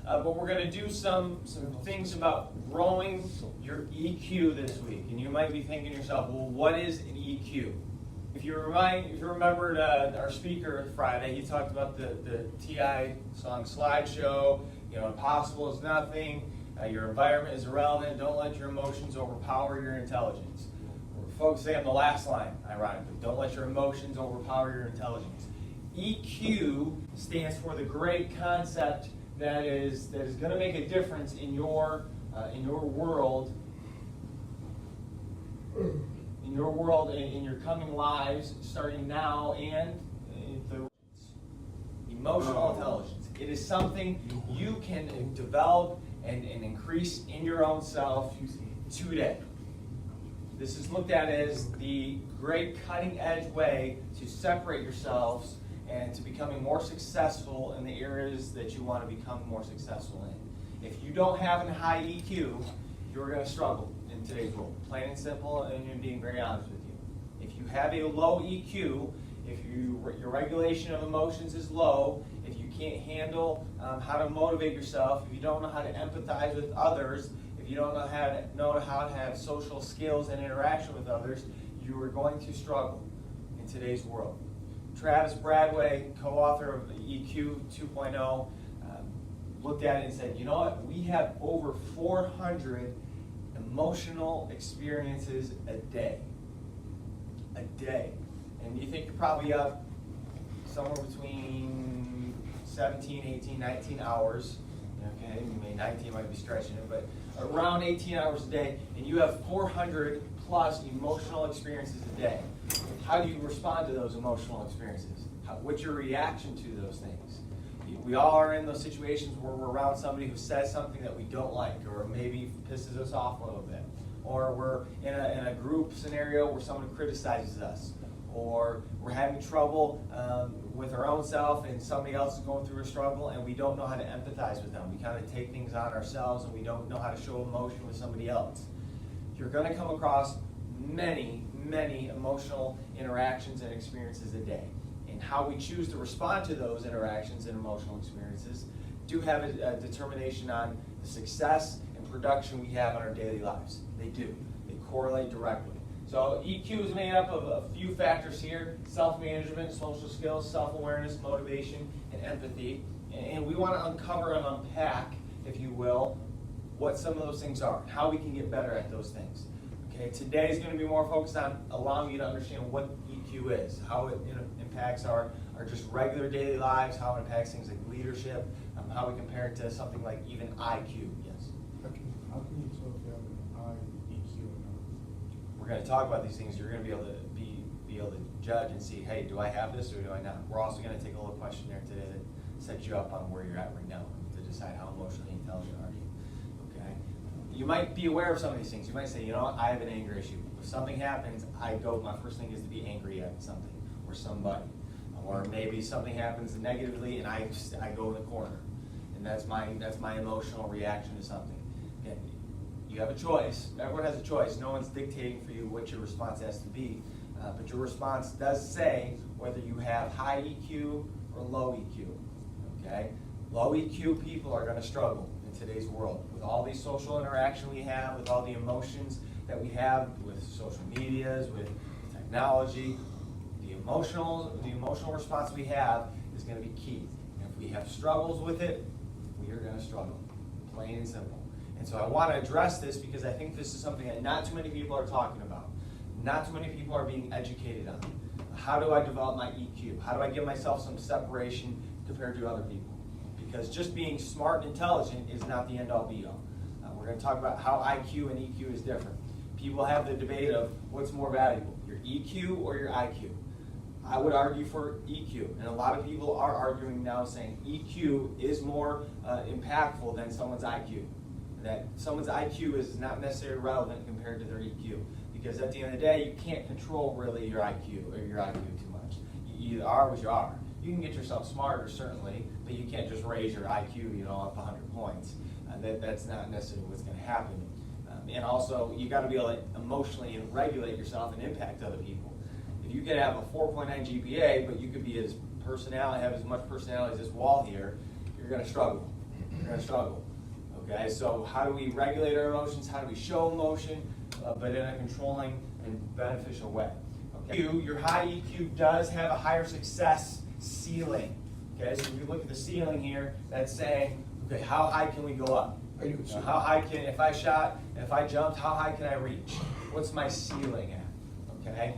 but we're going to do some things about growing your EQ this week. And you might be thinking to yourself, well, what is an EQ? If you remembered our speaker Friday, he talked about the TI song Slideshow. You know, impossible is nothing. Your environment is irrelevant. Don't let your emotions overpower your intelligence. We're focusing on the last line, ironically. Don't let your emotions overpower your intelligence. EQ stands for the great concept that is going to make a difference in your world, in your coming lives, starting now and the emotional intelligence. It is something you can develop and increase in your own self today. This is looked at as the great cutting edge way to separate yourselves and to becoming more successful in the areas that you want to become more successful in. If you don't have a high EQ, you're going to struggle in today's world. Plain and simple, and being very honest with you. If you have a low EQ, if your regulation of emotions is low, if you can't handle how to motivate yourself, if you don't know how to empathize with others, if you don't know how to have social skills and interaction with others, you are going to struggle in today's world. Travis Bradway, co-author of EQ 2.0, looked at it and said, you know what, we have over 400 emotional experiences a day. A day. And you think you're probably up somewhere between 17, 18, 19 hours. Okay, maybe 19 might be stretching it, but around 18 hours a day, and you have 400 plus emotional experiences a day. How do you respond to those emotional experiences? What's your reaction to those things? We all are in those situations where we're around somebody who says something that we don't like, or maybe pisses us off a little bit, or we're in a group scenario where someone criticizes us, or we're having trouble with our own self and somebody else is going through a struggle and we don't know how to empathize with them. We kind of take things on ourselves and we don't know how to show emotion with somebody else. You're going to come across many, many emotional interactions and experiences a day. And how we choose to respond to those interactions and emotional experiences do have a determination on the success and production we have in our daily lives. They do. They correlate directly. So EQ is made up of a few factors here: self-management, social skills, self-awareness, motivation, and empathy. And we want to uncover and unpack, if you will, what some of those things are, how we can get better at those things. Okay, today is going to be more focused on allowing you to understand what EQ is, how it impacts our just regular daily lives, how it impacts things like leadership, how we compare it to something like even IQ. Yes? How can you tell if you have an high EQ or not? We're going to talk about these things. You're going to be able to be able to judge and see, hey, do I have this or do I not? We're also going to take a little questionnaire today that sets you up on where you're at right now to decide how emotionally intelligent are you. Okay? You might be aware of some of these things. You might say, you know what, I have an anger issue. If something happens, my first thing is to be angry at something or somebody. Or maybe something happens negatively and I go in the corner. And that's my emotional reaction to something. Again, you have a choice. Everyone has a choice. No one's dictating for you what your response has to be. But your response does say whether you have high EQ or low EQ. Okay? Low EQ people are going to struggle in today's world with all these social interaction we have, with all the emotions that we have with social medias, with technology. The emotional response we have is going to be key. And if we have struggles with it, we are going to struggle, plain and simple. And so I want to address this because I think this is something that not too many people are talking about. Not too many people are being educated on. How do I develop my EQ? How do I give myself some separation compared to other people? Because just being smart and intelligent is not the end-all be-all. We're going to talk about how IQ and EQ is different. People have the debate of what's more valuable, your EQ or your IQ. I would argue for EQ, and a lot of people are arguing now saying EQ is more impactful than someone's IQ. That someone's IQ is not necessarily relevant compared to their EQ, because at the end of the day, you can't control really your IQ or your IQ too much. You either are what you are. You can get yourself smarter, certainly, but you can't just raise your IQ, up 100 points. That's not necessarily what's going to happen. And also, you got to be able to emotionally regulate yourself and impact other people. If you could have a 4.9 GPA, but you could be have as much personality as this wall here, you're going to struggle. You're going to struggle. Okay, so how do we regulate our emotions? How do we show emotion, but in a controlling and beneficial way? Okay, your high EQ does have a higher success ceiling. Okay, so if you look at the ceiling here, that's saying, okay, how high can we go up? How high can, if I jumped, how high can I reach? What's my ceiling at? Okay,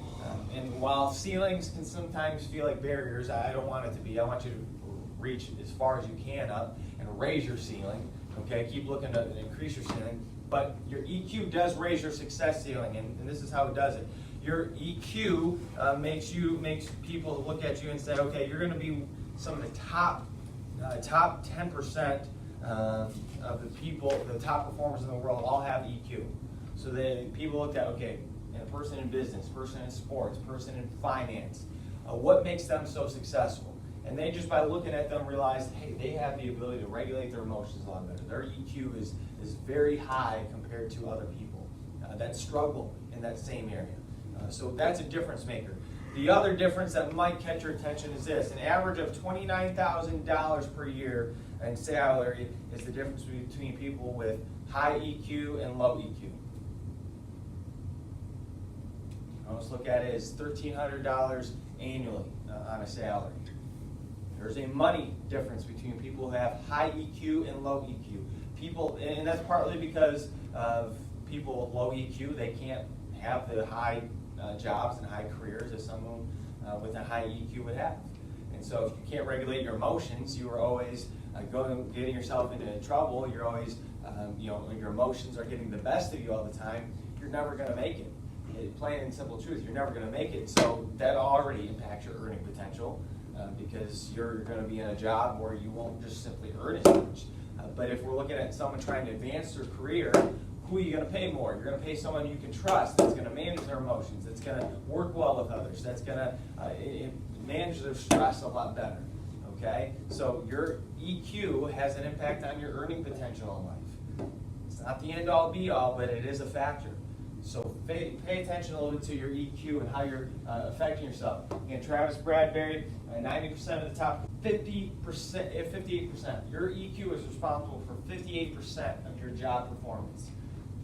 and while ceilings can sometimes feel like barriers, I don't want it to be. I want you to reach as far as you can up and raise your ceiling. Okay, keep looking to increase your ceiling, but your EQ does raise your success ceiling, and this is how it does it. Your EQ makes people look at you and say, okay, you're going to be some of the top 10% of the people, the top performers in the world, all have EQ. So then people look at, okay, a person in business, person in sports, person in finance, what makes them so successful? And they just by looking at them realize, hey, they have the ability to regulate their emotions a lot better. Their EQ is very high compared to other people that struggle in that same area. So that's a difference maker. The other difference that might catch your attention is this. An average of $29,000 per year in salary is the difference between people with high EQ and low EQ. Let's look at it as $1,300 annually on a salary. There's a money difference between people who have high EQ and low EQ. People, and that's partly because of people with low EQ, they can't have the high jobs and high careers as someone with a high EQ would have. And so if you can't regulate your emotions, you are always getting yourself into trouble. You're always, your emotions are getting the best of you all the time. You're never going to make it. Plain and simple truth, you're never going to make it. So that already impacts your earning potential because you're going to be in a job where you won't just simply earn as much. But if we're looking at someone trying to advance their career, who are you going to pay more? You're going to pay someone you can trust, that's going to manage their emotions, that's going to work well with others, that's going to manage their stress a lot better. Okay? So your EQ has an impact on your earning potential in life. It's not the end-all be-all, but it is a factor. So pay attention a little bit to your EQ and how you're affecting yourself. Again, Travis Bradberry, 90% of the top 58%. Your EQ is responsible for 58% of your job performance.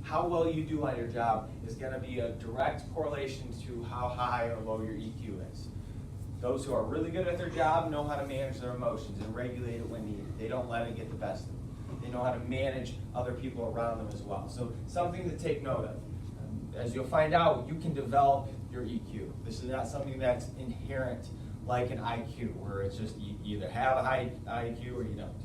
How well you do on your job is going to be a direct correlation to how high or low your EQ is. Those who are really good at their job know how to manage their emotions and regulate it when needed. They don't let it get the best of them. They know how to manage other people around them as well. So something to take note of. As you'll find out, you can develop your EQ. This is not something that's inherent like an IQ, where it's just you either have a high IQ or you don't.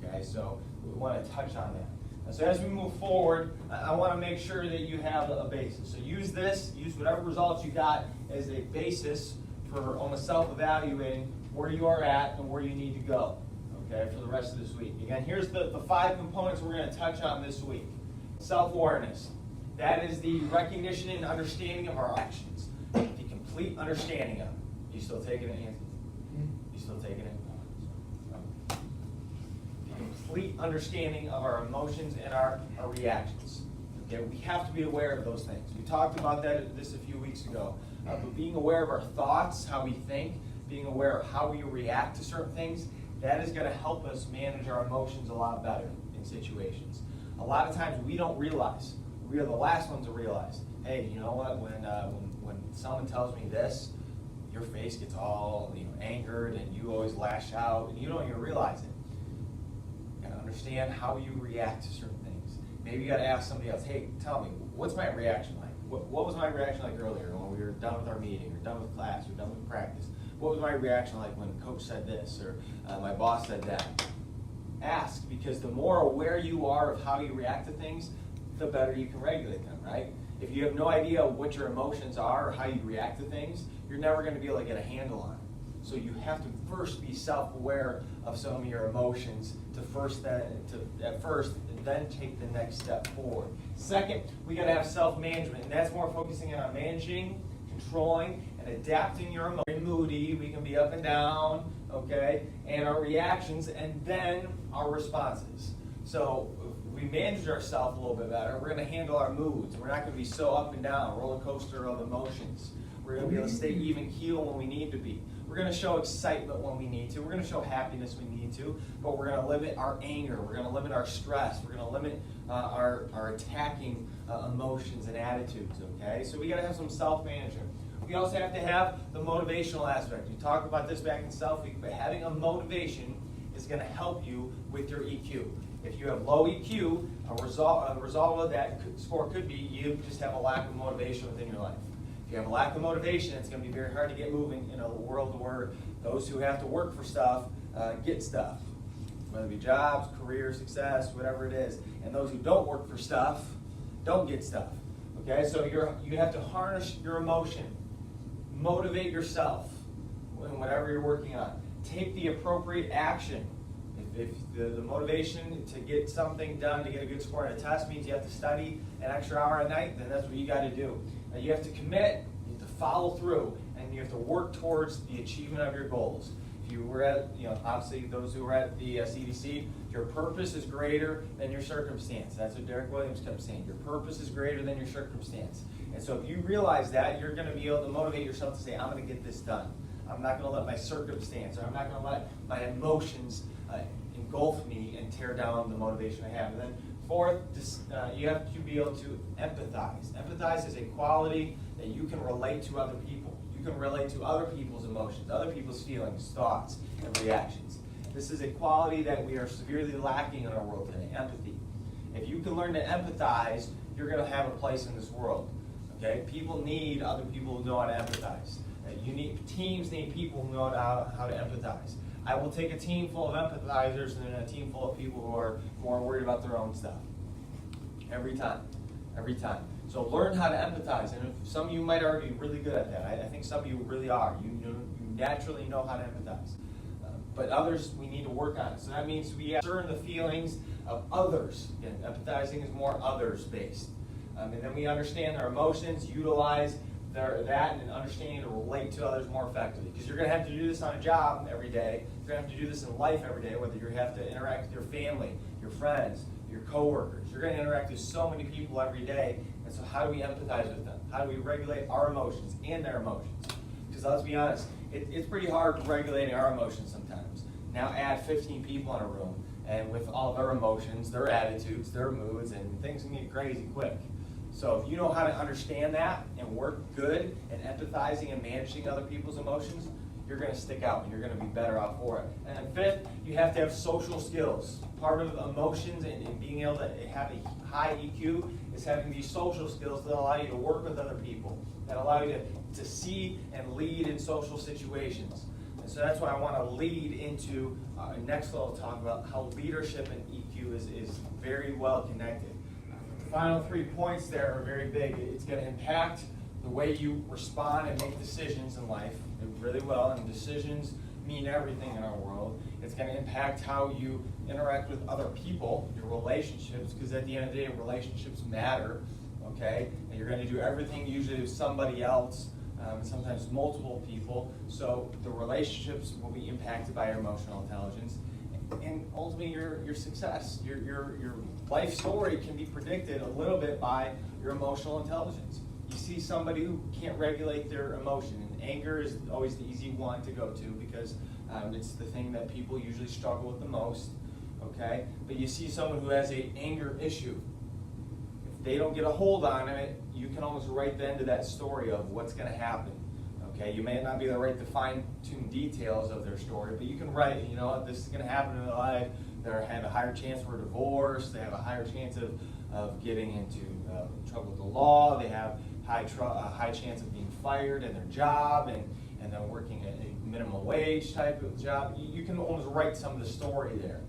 Okay, so we want to touch on that. So as we move forward, I want to make sure that you have a basis. So use whatever results you got as a basis for almost self-evaluating where you are at and where you need to go, okay, for the rest of this week. Again, here's the 5 components we're going to touch on this week. Self-awareness. That is the recognition and understanding of our actions. The complete understanding of it. You still taking it, Anthony? You still taking it? The complete understanding of our emotions and our reactions. Okay, we have to be aware of those things. We talked about this a few weeks ago. But being aware of our thoughts, how we think, being aware of how we react to certain things, that is going to help us manage our emotions a lot better in situations. A lot of times we don't realize. We are the last ones to realize, hey, you know what, when someone tells me this, your face gets all angered and you always lash out and you don't even realize it. You gotta understand how you react to certain things. Maybe you gotta ask somebody else, hey, tell me, what's my reaction like? What was my reaction like earlier when we were done with our meeting or done with class or done with practice? What was my reaction like when coach said this or my boss said that? Ask, because the more aware you are of how you react to things, the better you can regulate them, right? If you have no idea what your emotions are or how you react to things, you're never going to be able to get a handle on it. So you have to first be self-aware of some of your emotions then take the next step forward. Second, we got to have self-management, and that's more focusing on managing, controlling, and adapting your emotions. Moody, we can be up and down, okay, and our reactions, and then our responses. So if we manage ourselves a little bit better, we're going to handle our moods. We're not going to be so up and down, roller coaster of emotions. We're going to be able to stay even keel when we need to be. We're going to show excitement when we need to. We're going to show happiness when we need to. But we're going to limit our anger. We're going to limit our stress. We're going to limit our attacking emotions and attitudes, okay? So we got to have some self-management. We also have to have the motivational aspect. We talked about this back in Self Week, but having a motivation is going to help you with your EQ. If you have low EQ, a result of that score could be you just have a lack of motivation within your life. If you have a lack of motivation, it's going to be very hard to get moving in a world where those who have to work for stuff get stuff, whether it be jobs, career, success, whatever it is. And those who don't work for stuff don't get stuff. Okay, so you have to harness your emotion, motivate yourself in whatever you're working on. Take the appropriate action. If the motivation to get something done, to get a good score on a test means you have to study an extra hour a night, then that's what you got to do. You have to commit, you have to follow through, and you have to work towards the achievement of your goals. If you were at, obviously those who were at the CDC, your purpose is greater than your circumstance. That's what Derek Williams kept saying. Your purpose is greater than your circumstance. And so if you realize that, you're going to be able to motivate yourself to say, I'm going to get this done. I'm not going to let my circumstance, or I'm not going to let my emotions engulf me and tear down the motivation I have. And then fourth, you have to be able to empathize. Empathize is a quality that you can relate to other people. You can relate to other people's emotions, other people's feelings, thoughts, and reactions. This is a quality that we are severely lacking in our world today, empathy. If you can learn to empathize, you're going to have a place in this world. Okay? People need other people who know how to empathize. Teams need people who know how to empathize. I will take a team full of empathizers and a team full of people who are more worried about their own stuff. Every time. So learn how to empathize. And if some of you might already be really good at that. I think some of you really are. You naturally know how to empathize. But others, we need to work on it. So that means we have to discern the feelings of others. Again, empathizing is more others-based. And then we understand their emotions, utilize that, and understanding to relate to others more effectively. Because you're going to have to do this on a job every day. You're going to have to do this in life every day, whether you have to interact with your family, your friends, your coworkers. You're going to interact with so many people every day. And so how do we empathize with them? How do we regulate our emotions and their emotions? Because let's be honest, it's pretty hard regulating our emotions sometimes. Now add 15 people in a room, and with all their emotions, their attitudes, their moods, and things can get crazy quick. So if you know how to understand that and work good at empathizing and managing other people's emotions, you're going to stick out and you're going to be better off for it. And then fifth, you have to have social skills. Part of emotions and being able to have a high EQ is having these social skills that allow you to work with other people, that allow you to see and lead in social situations. And so that's why I want to lead into next level talk about how leadership and EQ is very well connected. The final 3 points there are very big. It's going to impact the way you respond and make decisions in life. It really will, and decisions mean everything in our world. It's going to impact how you interact with other people, your relationships, because at the end of the day, relationships matter, okay? And you're going to do everything usually with somebody else, sometimes multiple people, so the relationships will be impacted by your emotional intelligence. And ultimately, your success, your life story can be predicted a little bit by your emotional intelligence. You see somebody who can't regulate their emotion, and anger is always the easy one to go to because it's the thing that people usually struggle with the most, okay? But you see someone who has an anger issue. If they don't get a hold on it, you can almost write the end of that story of what's going to happen. Okay, you may not be able to write the fine-tuned details of their story, but you can write, this is going to happen in their life. They have a higher chance for divorce. They have a higher chance of getting into trouble with the law. They have a high chance of being fired in their job and then working at a minimum wage type of job. You can almost write some of the story there,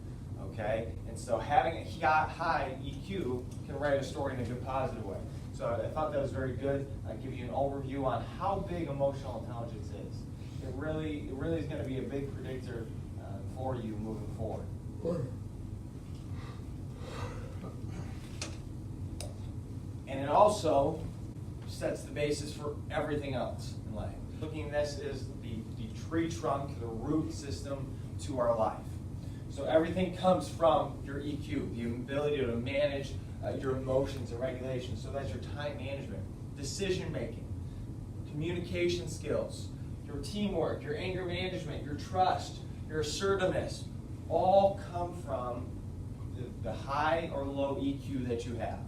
okay? And so having a high EQ can write a story in a good, positive way. So I thought that was very good. I give you an overview on how big emotional intelligence is. It really is going to be a big predictor for you moving forward. And it also sets the basis for everything else in life. Looking at this is the tree trunk, the root system to our life. So everything comes from your EQ, the ability to manage your emotions and regulations. So that's your time management, decision making, communication skills, your teamwork, your anger management, your trust, your assertiveness, all come from the high or low EQ that you have.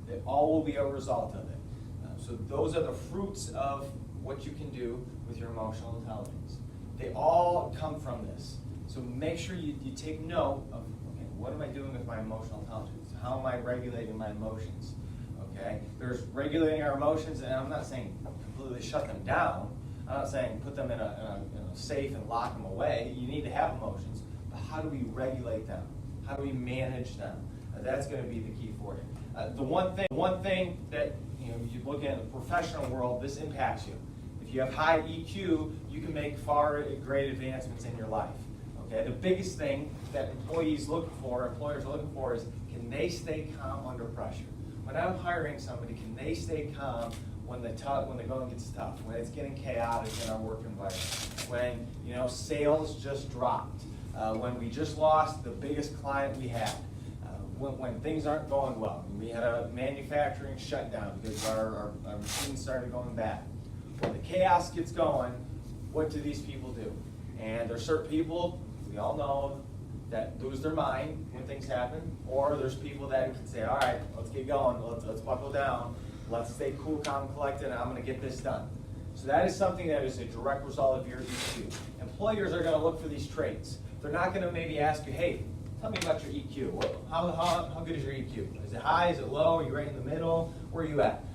They all will be a result of it. So those are the fruits of what you can do with your emotional intelligence. They all come from this. So make sure you take note of, okay, what am I doing with my emotional intelligence? How am I regulating my emotions? Okay, there's regulating our emotions, and I'm not saying completely shut them down. I'm not saying put them in a safe and lock them away. You need to have emotions, but how do we regulate them? How do we manage them? That's going to be the key for you. The one thing that you look at in the professional world, this impacts you. If you have high EQ, you can make far great advancements in your life. Okay, the biggest thing that employers are looking for is, can they stay calm under pressure? When I'm hiring somebody, can they stay calm when the going gets tough, when it's getting chaotic in our work environment, when sales just dropped, when we just lost the biggest client we had, when things aren't going well, we had a manufacturing shutdown because our machines started going bad. When the chaos gets going, what do these people do? And there's certain people, we all know, that lose their mind when things happen, or there's people that can say, all right, let's get going, let's buckle down, let's stay cool, calm, and collected, and I'm going to get this done. So that is something that is a direct result of your EQ. Employers are going to look for these traits. They're not going to maybe ask you, hey, tell me about your EQ. How good is your EQ? Is it high? Is it low? Are you right in the middle? Where are you at?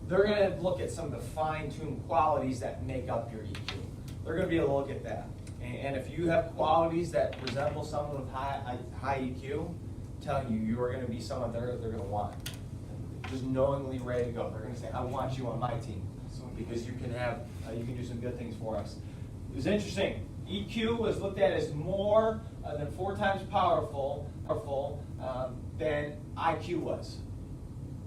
They're going to look at some of the fine-tuned qualities that make up your EQ. They're going to be able to look at that. And if you have qualities that resemble someone with high EQ, I'm telling you, you are going to be someone they're going to want. Just knowingly ready to go. They're going to say, I want you on my team because you can do some good things for us. It was interesting. EQ was looked at as more than 4 times powerful than IQ was.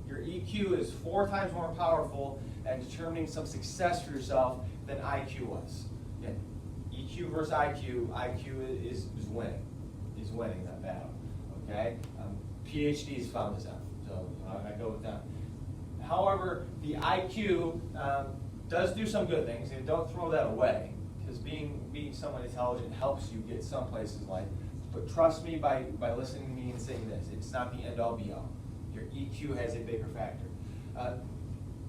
Your EQ is 4 times more powerful at determining some success for yourself than IQ was. Again, EQ versus IQ is winning. Is winning that battle. Okay? PhDs found this out, so I go with them. However, the IQ does do some good things, and don't throw that away, because being someone intelligent helps you get someplace in life. But trust me by listening to me and saying this, it's not the end-all be-all. Your EQ has a bigger factor.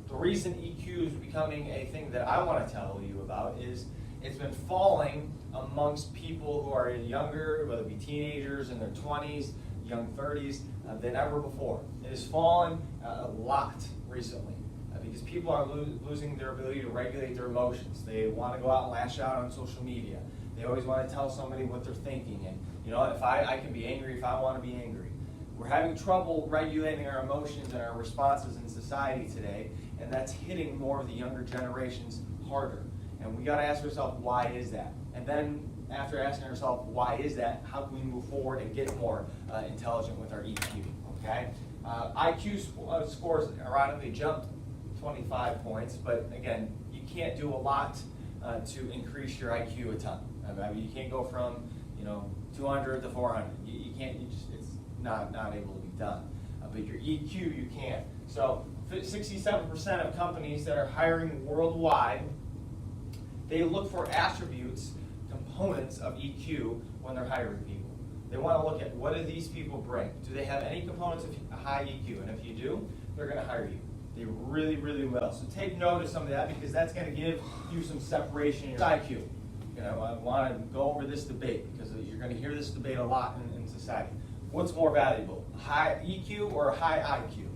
The reason EQ is becoming a thing that I want to tell you about is it's been falling amongst people who are younger, whether it be teenagers in their 20s, young 30s, than ever before. It has fallen a lot recently because people are losing their ability to regulate their emotions. They want to go out and lash out on social media. They always want to tell somebody what they're thinking. And if I can be angry if I want to be angry. We're having trouble regulating our emotions and our responses in society today, and that's hitting more of the younger generations harder. And we got to ask ourselves, why is that? And then after asking ourselves, why is that, how can we move forward and get more intelligent with our EQ, okay? IQ scores ironically jumped 25 points, but again, you can't do a lot to increase your IQ a ton. I mean, you can't go from 200 to 400. You can't. It's not able to be done. But your EQ, you can. So 67% of companies that are hiring worldwide, they look for attributes, components of EQ when they're hiring people. They want to look at, what do these people bring? Do they have any components of a high EQ? And if you do, they're going to hire you. They really, really will. So take note of some of that, because that's going to give you some separation in your IQ. I want to go over this debate, because you're going to hear this debate a lot in society. What's more valuable, high EQ or a high IQ?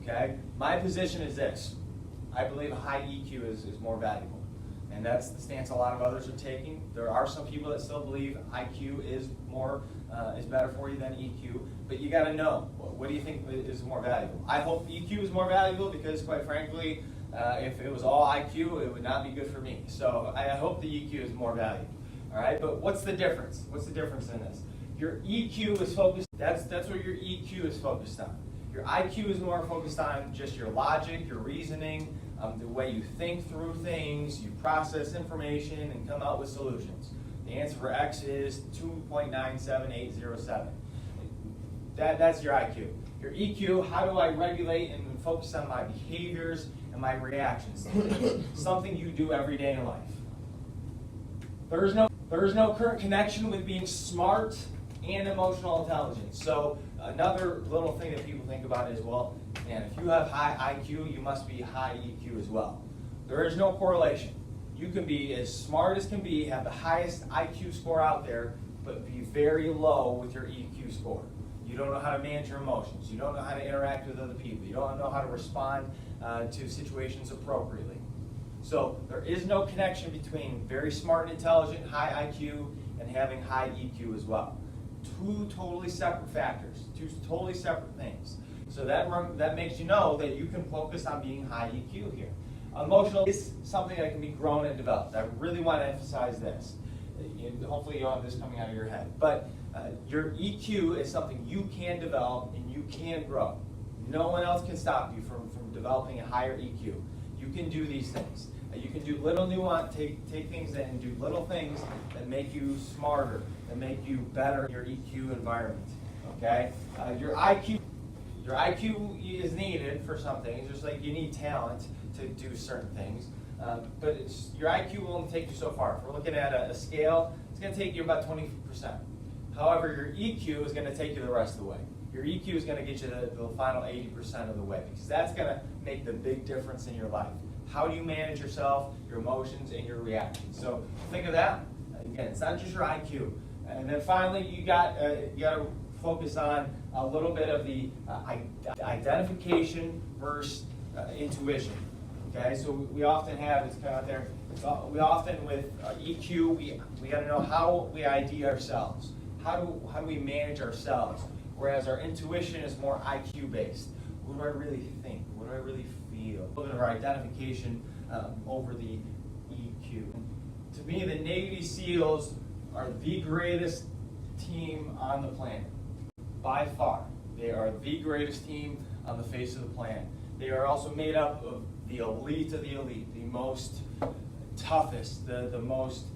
Okay? My position is this. I believe a high EQ is more valuable. And that's the stance a lot of others are taking. There are some people that still believe IQ is better for you than EQ. But you got to know, what do you think is more valuable? I hope EQ is more valuable, because quite frankly, if it was all IQ, it would not be good for me. So I hope the EQ is more valuable. All right, but what's the difference? What's the difference in this? Your EQ is focused, that's what your EQ is focused on. Your IQ is more focused on just your logic, your reasoning, the way you think through things, you process information and come out with solutions. The answer for X is 2.97807. That's your IQ. Your EQ, how do I regulate and focus on my behaviors and my reactions? Something you do every day in life. There is no current connection with being smart and emotional intelligence. So another little thing that people think about is, well, man, if you have high IQ, you must be high EQ as well. There is no correlation. You can be as smart as can be, have the highest IQ score out there, but be very low with your EQ score. You don't know how to manage your emotions. You don't know how to interact with other people. You don't know how to respond to situations appropriately. So there is no connection between very smart and intelligent, high IQ, and having high EQ as well. Two totally separate factors, two totally separate things. So that makes you know that you can focus on being high EQ here. Emotional is something that can be grown and developed. I really want to emphasize this. Hopefully you have this coming out of your head. But your EQ is something you can develop and you can grow. No one else can stop you from developing a higher EQ. You can do these things. You can do little nuance, take things and do little things that make you smarter, that make you better in your EQ environment. Okay? Your IQ is needed for something, just like you need talent to do certain things. But your IQ will only take you so far. If we're looking at a scale, it's going to take you about 20%. However, your EQ is going to take you the rest of the way. Your EQ is going to get you the final 80% of the way, because that's going to make the big difference in your life. How do you manage yourself, your emotions, and your reactions? So think of that. Again, it's not just your IQ. And then finally, you got to focus on a little bit of the identification versus intuition. Okay, so we often have, it's kind of out there, we often with EQ, we got to know how we ID ourselves. How do we manage ourselves? Whereas our intuition is more IQ based. What do I really think? What do I really feel? A little bit of our identification over the EQ. To me, the Navy SEALs are the greatest team on the planet. By far. They are the greatest team on the face of the planet. They are also made up of the elite of the elite, the most toughest, the most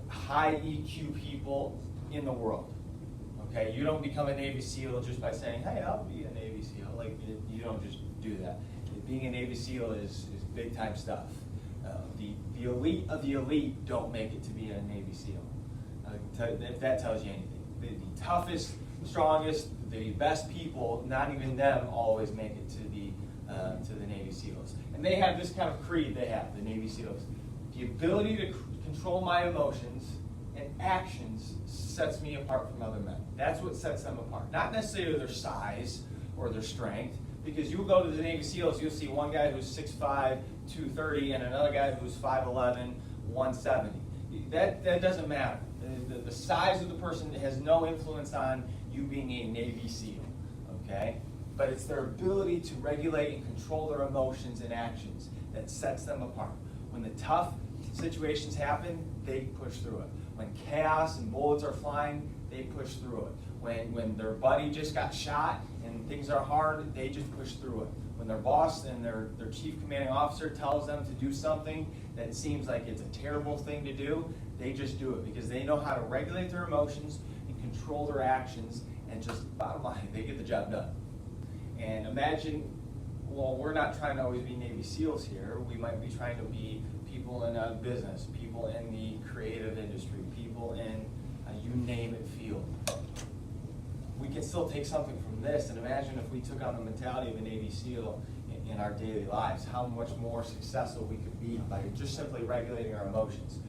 high EQ people in the world. Okay, you don't become a Navy SEAL just by saying, hey, I'll be a Navy SEAL. Like, you don't just do that. Being a Navy SEAL is big time stuff. The elite of the elite don't make it to be a Navy SEAL. If that tells you anything. The toughest, strongest, the best people, not even them always make it to the Navy SEALs. And they have this kind of creed they have, the Navy SEALs. The ability to control my emotions and actions sets me apart from other men. That's what sets them apart. Not necessarily their size or their strength, because you'll go to the Navy SEALs, you'll see one guy who's 6'5", 230, and another guy who's 5'11", 170. That doesn't matter. The size of the person has no influence on you being a Navy SEAL, okay? But it's their ability to regulate and control their emotions and actions that sets them apart. When the tough situations happen, they push through it. When chaos and bullets are flying, they push through it. When their buddy just got shot and things are hard, they just push through it. When their boss and their chief commanding officer tells them to do something that seems like it's a terrible thing to do, they just do it because they know how to regulate their emotions and control their actions, and just bottom line, they get the job done. And imagine, well, we're not trying to always be Navy SEALs here. We might be trying to be people in a business, people in the creative industry, people in you name it field. We can still take something from this and imagine if we took on the mentality of a Navy SEAL in our daily lives, how much more successful we could be by just simply regulating our emotions.